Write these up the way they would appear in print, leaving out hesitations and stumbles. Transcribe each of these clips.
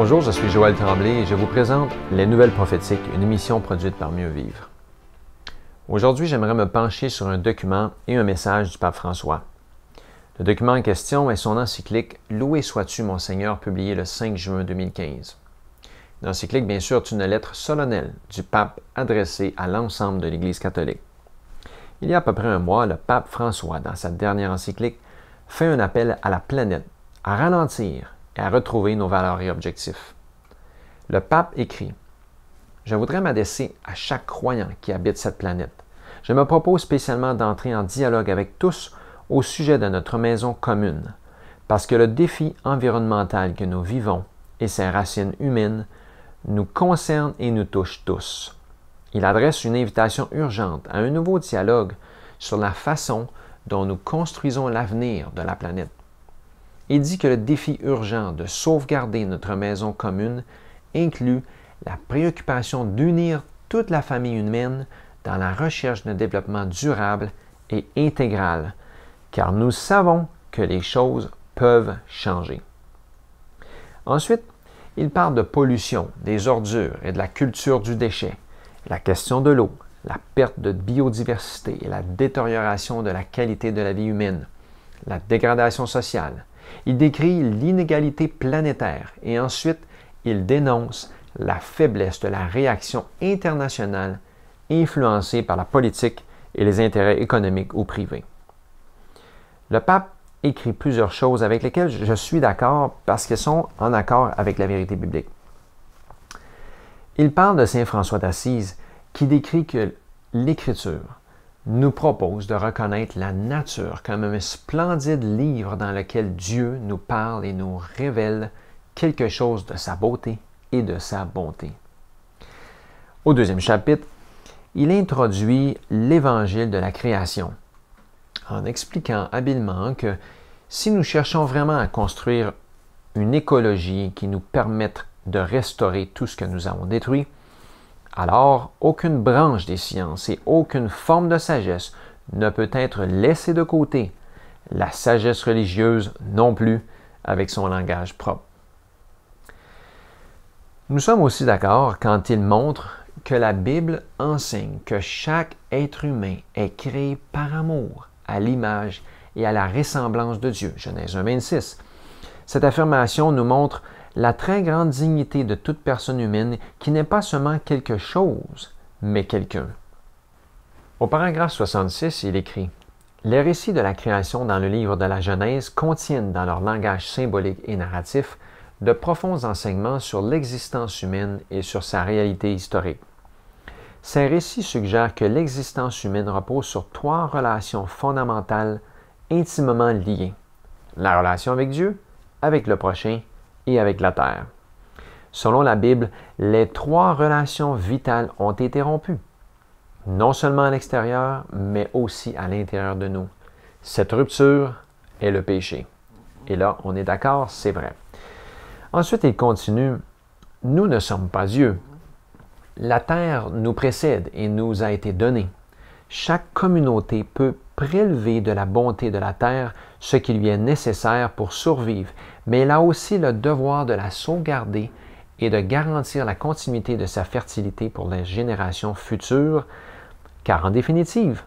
Bonjour, je suis Joël Tremblay et je vous présente Les Nouvelles prophétiques, une émission produite par Mieux Vivre. Aujourd'hui, j'aimerais me pencher sur un document et un message du pape François. Le document en question est son encyclique « Loué sois-tu, mon Seigneur », publié le 5 juin 2015. L'encyclique, bien sûr, est une lettre solennelle du pape adressée à l'ensemble de l'Église catholique. Il y a à peu près un mois, le pape François, dans sa dernière encyclique, fait un appel à la planète à ralentir et à retrouver nos valeurs et objectifs. Le pape écrit « Je voudrais m'adresser à chaque croyant qui habite cette planète. Je me propose spécialement d'entrer en dialogue avec tous au sujet de notre maison commune, parce que le défi environnemental que nous vivons et ses racines humaines nous concerne et nous touche tous. » Il adresse une invitation urgente à un nouveau dialogue sur la façon dont nous construisons l'avenir de la planète. Il dit que le défi urgent de sauvegarder notre maison commune inclut la préoccupation d'unir toute la famille humaine dans la recherche d'un développement durable et intégral, car nous savons que les choses peuvent changer. Ensuite, il parle de pollution, des ordures et de la culture du déchet, la question de l'eau, la perte de biodiversité et la détérioration de la qualité de la vie humaine, la dégradation sociale. Il décrit l'inégalité planétaire et ensuite il dénonce la faiblesse de la réaction internationale influencée par la politique et les intérêts économiques ou privés. Le pape écrit plusieurs choses avec lesquelles je suis d'accord parce qu'elles sont en accord avec la vérité biblique. Il parle de saint François d'Assise qui décrit que l'Écriture nous propose de reconnaître la nature comme un splendide livre dans lequel Dieu nous parle et nous révèle quelque chose de sa beauté et de sa bonté. Au deuxième chapitre, il introduit l'évangile de la création, en expliquant habilement que si nous cherchons vraiment à construire une écologie qui nous permette de restaurer tout ce que nous avons détruit, alors aucune branche des sciences et aucune forme de sagesse ne peut être laissée de côté, la sagesse religieuse non plus, avec son langage propre. Nous sommes aussi d'accord quand il montre que la Bible enseigne que chaque être humain est créé par amour, à l'image et à la ressemblance de Dieu. Genèse 1, 26. Cette affirmation nous montre la très grande dignité de toute personne humaine qui n'est pas seulement quelque chose, mais quelqu'un. Au paragraphe 66, il écrit « Les récits de la création dans le livre de la Genèse contiennent dans leur langage symbolique et narratif de profonds enseignements sur l'existence humaine et sur sa réalité historique. Ces récits suggèrent que l'existence humaine repose sur trois relations fondamentales intimement liées. La relation avec Dieu, avec le prochain et avec la terre. Selon la Bible, les trois relations vitales ont été rompues, non seulement à l'extérieur, mais aussi à l'intérieur de nous. Cette rupture est le péché. Et là, on est d'accord, c'est vrai. Ensuite, il continue, « Nous ne sommes pas Dieu. La terre nous précède et nous a été donnée. Chaque communauté peut prélever de la bonté de la terre ce qui lui est nécessaire pour survivre, mais elle a aussi le devoir de la sauvegarder et de garantir la continuité de sa fertilité pour les générations futures, car en définitive,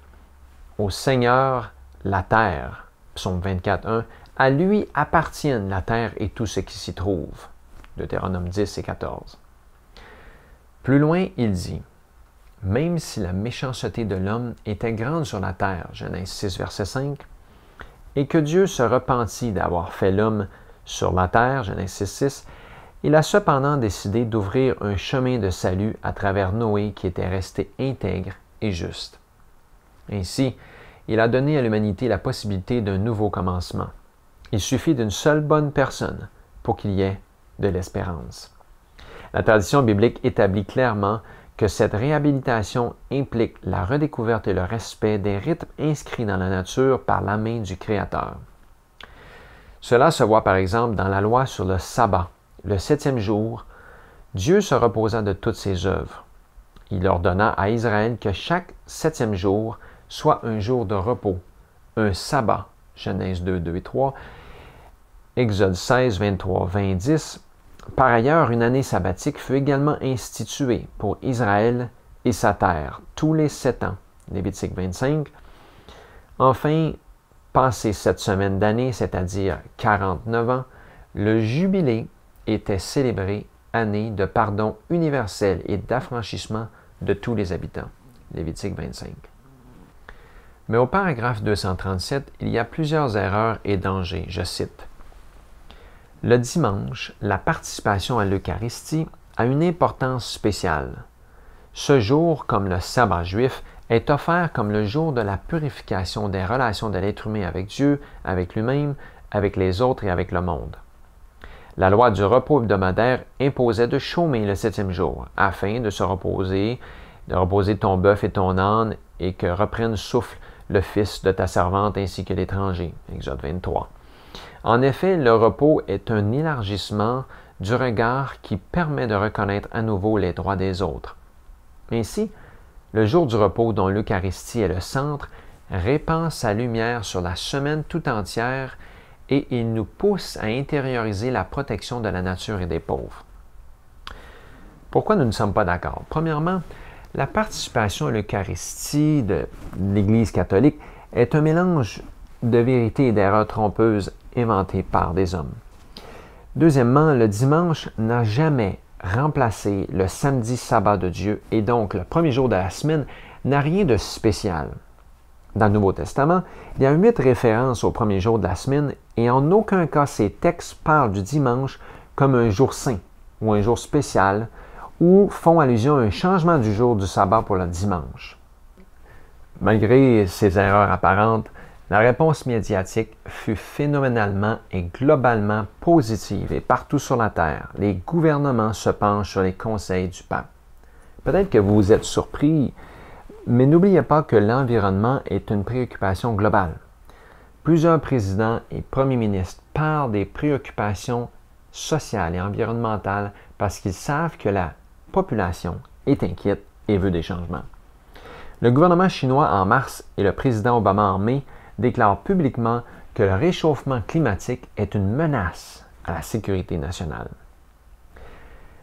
au Seigneur la terre, psaume 24.1, à lui appartiennent la terre et tout ce qui s'y trouve. Deutéronome 10 et 14. Plus loin, il dit, « Même si la méchanceté de l'homme était grande sur la terre, Genèse 6, verset 5, et que Dieu se repentit d'avoir fait l'homme sur la terre, Genèse 6, 6, il a cependant décidé d'ouvrir un chemin de salut à travers Noé qui était resté intègre et juste. Ainsi, il a donné à l'humanité la possibilité d'un nouveau commencement. Il suffit d'une seule bonne personne pour qu'il y ait de l'espérance. » La tradition biblique établit clairement que cette réhabilitation implique la redécouverte et le respect des rythmes inscrits dans la nature par la main du Créateur. Cela se voit par exemple dans la loi sur le sabbat. Le septième jour, Dieu se reposa de toutes ses œuvres. Il ordonna à Israël que chaque septième jour soit un jour de repos, un sabbat, Genèse 2, 2 et 3, Exode 16, 23, 20, 10, Par ailleurs, une année sabbatique fut également instituée pour Israël et sa terre, tous les 7 ans. Lévitique 25. Enfin, passé cette semaine d'année, c'est-à-dire 49 ans, le jubilé était célébré, année de pardon universel et d'affranchissement de tous les habitants. Lévitique 25. Mais au paragraphe 237, il y a plusieurs erreurs et dangers. Je cite. Le dimanche, la participation à l'Eucharistie a une importance spéciale. Ce jour, comme le sabbat juif, est offert comme le jour de la purification des relations de l'être humain avec Dieu, avec lui-même, avec les autres et avec le monde. La loi du repos hebdomadaire imposait de chômer le 7e jour, afin de reposer ton bœuf et ton âne, et que reprenne souffle le fils de ta servante ainsi que l'étranger. Exode 23. En effet, le repos est un élargissement du regard qui permet de reconnaître à nouveau les droits des autres. Ainsi, le jour du repos dont l'Eucharistie est le centre répand sa lumière sur la semaine tout entière et il nous pousse à intérioriser la protection de la nature et des pauvres. Pourquoi nous ne sommes pas d'accord? Premièrement, la participation à l'Eucharistie de l'Église catholique est un mélange de vérités et d'erreurs trompeuses inventées par des hommes. Deuxièmement, le dimanche n'a jamais remplacé le samedi sabbat de Dieu et donc le premier jour de la semaine n'a rien de spécial. Dans le Nouveau Testament, il y a 8 références au premier jour de la semaine et en aucun cas ces textes parlent du dimanche comme un jour saint ou un jour spécial ou font allusion à un changement du jour du sabbat pour le dimanche. Malgré ces erreurs apparentes, la réponse médiatique fut phénoménalement et globalement positive et partout sur la Terre, les gouvernements se penchent sur les conseils du pape. Peut-être que vous êtes surpris, mais n'oubliez pas que l'environnement est une préoccupation globale. Plusieurs présidents et premiers ministres parlent des préoccupations sociales et environnementales parce qu'ils savent que la population est inquiète et veut des changements. Le gouvernement chinois en mars et le président Obama en mai déclarent publiquement que le réchauffement climatique est une menace à la sécurité nationale.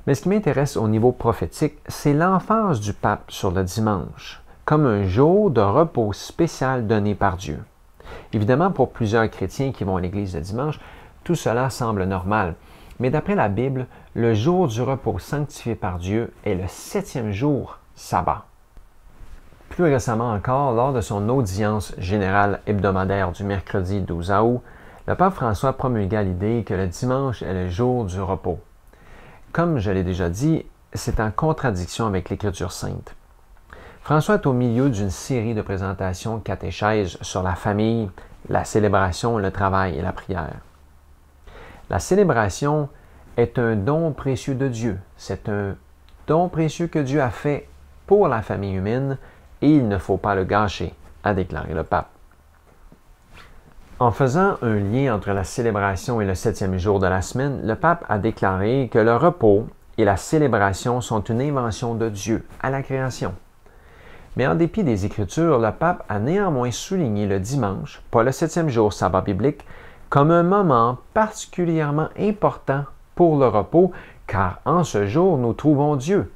Mais ce qui m'intéresse au niveau prophétique, c'est l'emphase du pape sur le dimanche, comme un jour de repos spécial donné par Dieu. Évidemment, pour plusieurs chrétiens qui vont à l'église le dimanche, tout cela semble normal. Mais d'après la Bible, le jour du repos sanctifié par Dieu est le 7e jour, sabbat. Plus récemment encore, lors de son audience générale hebdomadaire du mercredi 12 août, le pape François promulgua l'idée que le dimanche est le jour du repos. Comme je l'ai déjà dit, c'est en contradiction avec l'Écriture sainte. François est au milieu d'une série de présentations catéchèses sur la famille, la célébration, le travail et la prière. La célébration est un don précieux de Dieu. C'est un don précieux que Dieu a fait pour la famille humaine et il ne faut pas le gâcher, a déclaré le pape. En faisant un lien entre la célébration et le 7e jour de la semaine, le pape a déclaré que le repos et la célébration sont une invention de Dieu à la création. Mais en dépit des Écritures, le pape a néanmoins souligné le dimanche, pas le 7e jour sabbat biblique, comme un moment particulièrement important pour le repos, car en ce jour, nous trouvons Dieu.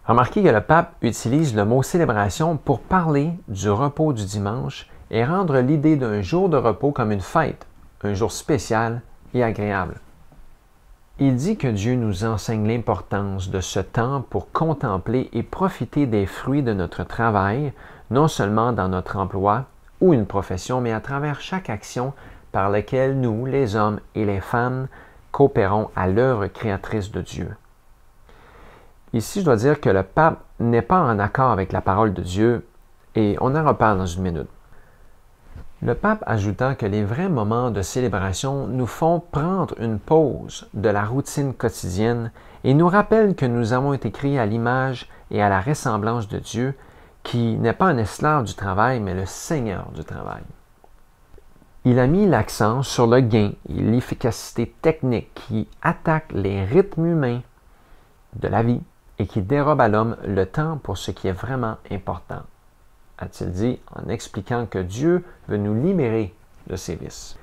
Remarquez que le pape utilise le mot célébration pour parler du repos du dimanche et rendre l'idée d'un jour de repos comme une fête, un jour spécial et agréable. Il dit que Dieu nous enseigne l'importance de ce temps pour contempler et profiter des fruits de notre travail, non seulement dans notre emploi ou une profession, mais à travers chaque action par laquelle nous, les hommes et les femmes, coopérons à l'œuvre créatrice de Dieu. Ici, je dois dire que le pape n'est pas en accord avec la parole de Dieu et on en reparle dans une minute. Le pape ajouta que les vrais moments de célébration nous font prendre une pause de la routine quotidienne et nous rappellent que nous avons été créés à l'image et à la ressemblance de Dieu, qui n'est pas un esclave du travail, mais le Seigneur du travail. Il a mis l'accent sur le gain et l'efficacité technique qui attaquent les rythmes humains de la vie et qui dérobent à l'homme le temps pour ce qui est vraiment important, a-t-il dit en expliquant que Dieu veut nous libérer de ses vices.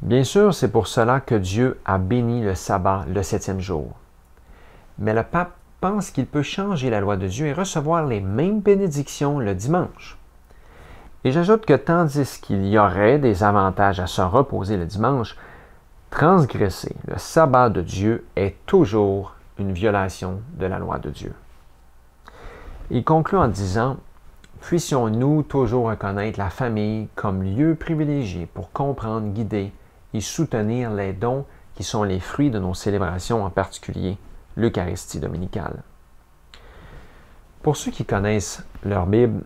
Bien sûr, c'est pour cela que Dieu a béni le sabbat le 7e jour. Mais le pape pense qu'il peut changer la loi de Dieu et recevoir les mêmes bénédictions le dimanche. Et j'ajoute que tandis qu'il y aurait des avantages à se reposer le dimanche, transgresser le sabbat de Dieu est toujours une violation de la loi de Dieu. Il conclut en disant « Puissions-nous toujours reconnaître la famille comme lieu privilégié pour comprendre, guider et soutenir les dons qui sont les fruits de nos célébrations, en particulier l'Eucharistie dominicale. » Pour ceux qui connaissent leur Bible,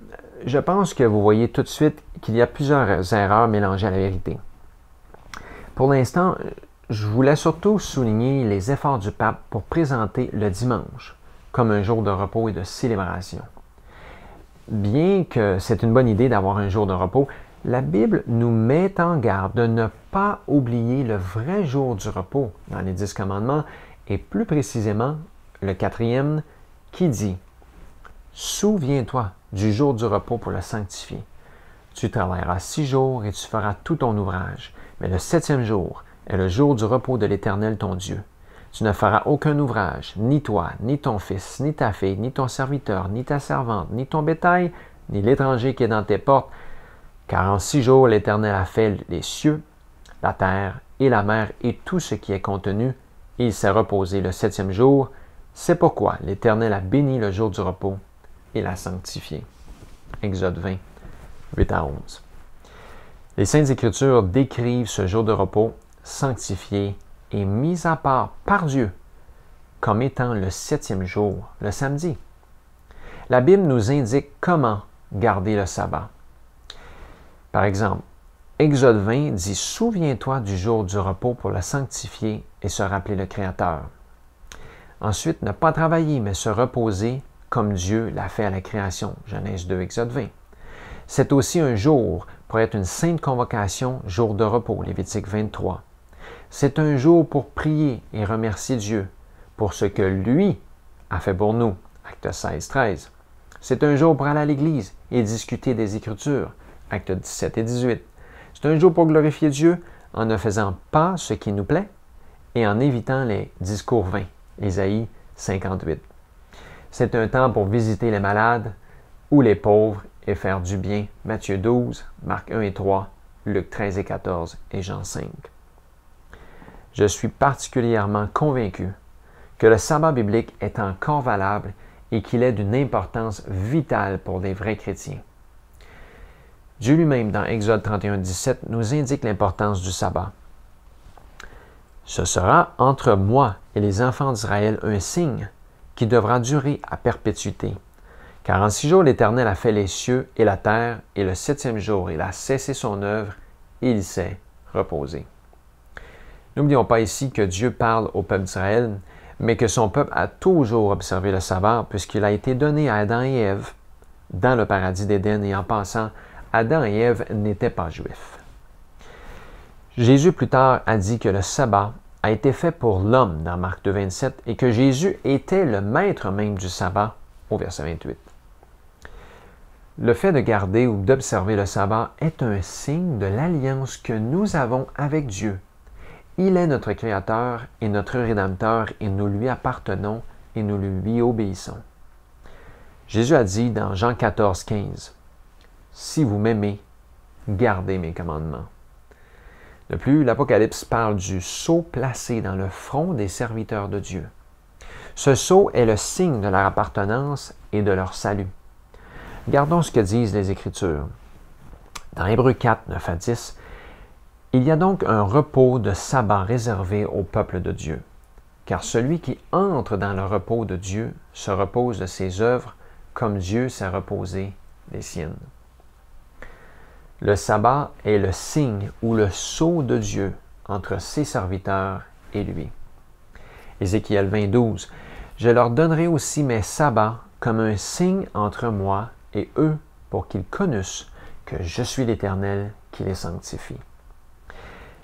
je pense que vous voyez tout de suite qu'il y a plusieurs erreurs mélangées à la vérité. Pour l'instant, je voulais surtout souligner les efforts du pape pour présenter le dimanche comme un jour de repos et de célébration. Bien que c'est une bonne idée d'avoir un jour de repos, la Bible nous met en garde de ne pas oublier le vrai jour du repos dans les 10 commandements et plus précisément le 4e qui dit « Souviens-toi du jour du repos pour le sanctifier. Tu travailleras 6 jours et tu feras tout ton ouvrage, mais le 7e jour est le jour du repos de l'Éternel ton Dieu. Tu ne feras aucun ouvrage, ni toi, ni ton fils, ni ta fille, ni ton serviteur, ni ta servante, ni ton bétail, ni l'étranger qui est dans tes portes, car en 6 jours l'Éternel a fait les cieux, la terre et la mer et tout ce qui est contenu, et il s'est reposé le 7e jour. C'est pourquoi l'Éternel a béni le jour du repos et l'a sanctifié. » Exode 20, 8 à 11. Les Saintes Écritures décrivent ce jour de repos sanctifié et mis à part par Dieu comme étant le 7e jour, le samedi. La Bible nous indique comment garder le sabbat. Par exemple, Exode 20 dit « Souviens-toi du jour du repos pour le sanctifier et se rappeler le Créateur. » Ensuite, ne pas travailler, mais se reposer comme Dieu l'a fait à la création. Genèse 2, Exode 20. C'est aussi un jour pour être une sainte convocation, jour de repos, Lévitique 23. C'est un jour pour prier et remercier Dieu pour ce que lui a fait pour nous, Acte 16, 13. C'est un jour pour aller à l'Église et discuter des Écritures, Acte 17 et 18. C'est un jour pour glorifier Dieu en ne faisant pas ce qui nous plaît et en évitant les discours vains, Ésaïe 58. C'est un temps pour visiter les malades ou les pauvres et faire du bien, Matthieu 12, Marc 1 et 3, Luc 13 et 14 et Jean 5. Je suis particulièrement convaincu que le sabbat biblique est encore valable et qu'il est d'une importance vitale pour les vrais chrétiens. Dieu lui-même, dans Exode 31, 17, nous indique l'importance du sabbat. « Ce sera entre moi et les enfants d'Israël un signe qui devra durer à perpétuité. Car en 6 jours l'Éternel a fait les cieux et la terre, et le 7e jour il a cessé son œuvre, et il s'est reposé. » N'oublions pas ici que Dieu parle au peuple d'Israël, mais que son peuple a toujours observé le sabbat, puisqu'il a été donné à Adam et Ève dans le paradis d'Éden, et en passant, Adam et Ève n'étaient pas juifs. Jésus plus tard a dit que le sabbat a été fait pour l'homme dans Marc 2, 27 et que Jésus était le maître même du sabbat au verset 28. Le fait de garder ou d'observer le sabbat est un signe de l'alliance que nous avons avec Dieu. Il est notre Créateur et notre Rédempteur et nous lui appartenons et nous lui obéissons. Jésus a dit dans Jean 14, 15, « Si vous m'aimez, gardez mes commandements. » De plus, l'Apocalypse parle du sceau placé dans le front des serviteurs de Dieu. Ce sceau est le signe de leur appartenance et de leur salut. Regardons ce que disent les Écritures. Dans Hébreux 4, 9 à 10, « Il y a donc un repos de sabbat réservé au peuple de Dieu, car celui qui entre dans le repos de Dieu se repose de ses œuvres comme Dieu s'est reposé des siennes. » Le sabbat est le signe ou le sceau de Dieu entre ses serviteurs et lui. Ézéchiel 20, 12, « Je leur donnerai aussi mes sabbats comme un signe entre moi et eux pour qu'ils connaissent que je suis l'Éternel qui les sanctifie. »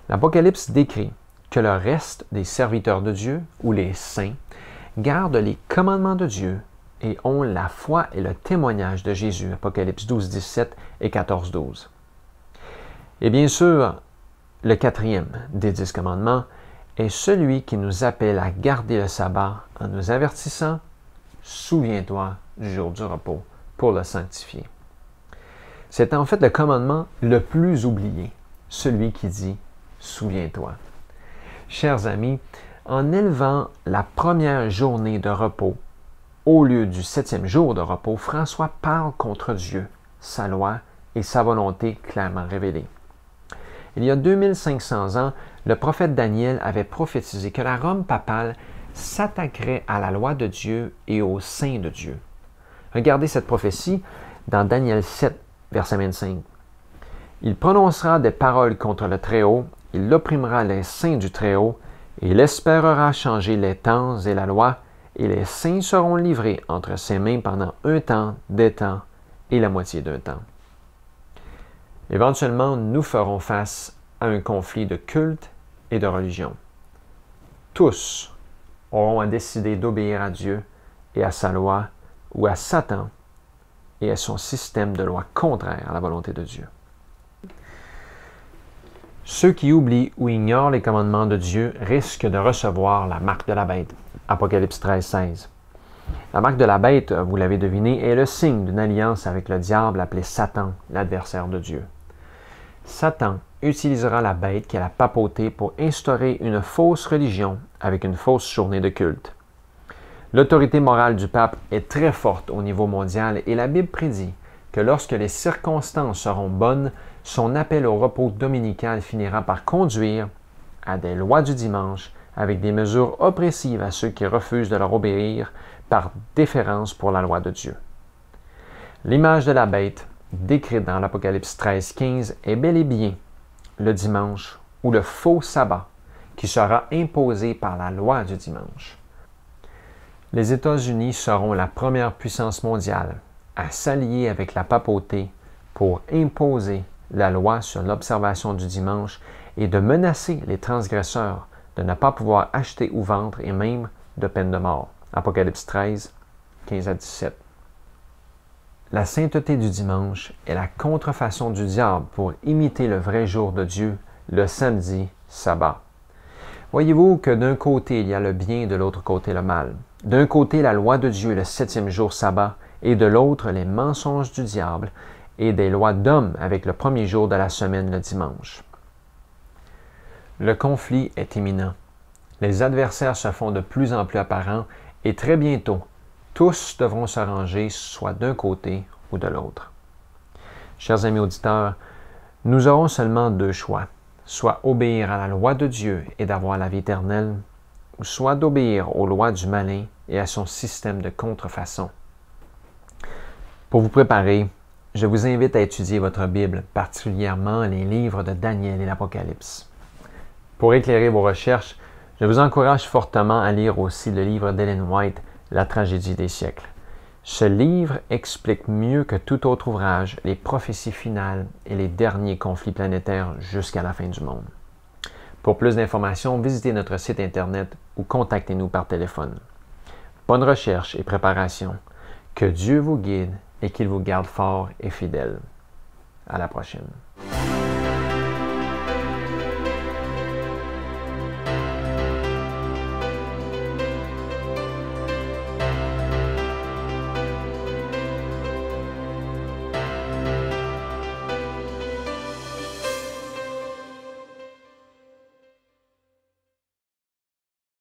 L'Apocalypse décrit que le reste des serviteurs de Dieu, ou les saints, gardent les commandements de Dieu et ont la foi et le témoignage de Jésus, Apocalypse 12, 17 et 14, 12. Et bien sûr, le quatrième des 10 commandements est celui qui nous appelle à garder le sabbat en nous avertissant « Souviens-toi du jour du repos pour le sanctifier ». C'est en fait le commandement le plus oublié, celui qui dit « Souviens-toi ». Chers amis, en élevant la première journée de repos au lieu du 7e jour de repos, François parle contre Dieu, sa loi et sa volonté clairement révélée. Il y a 2500 ans, le prophète Daniel avait prophétisé que la Rome papale s'attaquerait à la loi de Dieu et au saints de Dieu. Regardez cette prophétie dans Daniel 7, verset 25. « Il prononcera des paroles contre le Très-Haut, il opprimera les saints du Très-Haut, et il espérera changer les temps et la loi, et les saints seront livrés entre ses mains pendant un temps, des temps et la moitié d'un temps. » Éventuellement, nous ferons face à un conflit de culte et de religion. Tous auront à décider d'obéir à Dieu et à sa loi, ou à Satan et à son système de loi contraire à la volonté de Dieu. Ceux qui oublient ou ignorent les commandements de Dieu risquent de recevoir la marque de la bête. Apocalypse 13, 16. La marque de la bête, vous l'avez deviné, est le signe d'une alliance avec le diable appelé Satan, l'adversaire de Dieu. Satan utilisera la bête qui est la papauté pour instaurer une fausse religion avec une fausse journée de culte. L'autorité morale du pape est très forte au niveau mondial et la Bible prédit que lorsque les circonstances seront bonnes, son appel au repos dominical finira par conduire à des lois du dimanche avec des mesures oppressives à ceux qui refusent de leur obéir par déférence pour la loi de Dieu. L'image de la bête, décrite dans l'Apocalypse 13, 15, est bel et bien le dimanche ou le faux sabbat qui sera imposé par la loi du dimanche. Les États-Unis seront la première puissance mondiale à s'allier avec la papauté pour imposer la loi sur l'observation du dimanche et de menacer les transgresseurs de ne pas pouvoir acheter ou vendre et même de peine de mort. Apocalypse 13, 15 à 17. La sainteté du dimanche est la contrefaçon du diable pour imiter le vrai jour de Dieu, le samedi, sabbat. Voyez-vous que d'un côté il y a le bien et de l'autre côté le mal. D'un côté la loi de Dieu, le 7e jour sabbat, et de l'autre les mensonges du diable et des lois d'hommes avec le premier jour de la semaine, le dimanche. Le conflit est imminent. Les adversaires se font de plus en plus apparents et très bientôt, tous devront se ranger soit d'un côté ou de l'autre. Chers amis auditeurs, nous aurons seulement deux choix, soit obéir à la loi de Dieu et d'avoir la vie éternelle, ou soit d'obéir aux lois du malin et à son système de contrefaçon. Pour vous préparer, je vous invite à étudier votre Bible, particulièrement les livres de Daniel et l'Apocalypse. Pour éclairer vos recherches, je vous encourage fortement à lire aussi le livre d'Ellen White, La tragédie des siècles. Ce livre explique mieux que tout autre ouvrage les prophéties finales et les derniers conflits planétaires jusqu'à la fin du monde. Pour plus d'informations, visitez notre site Internet ou contactez-nous par téléphone. Bonne recherche et préparation. Que Dieu vous guide et qu'il vous garde fort et fidèle. À la prochaine.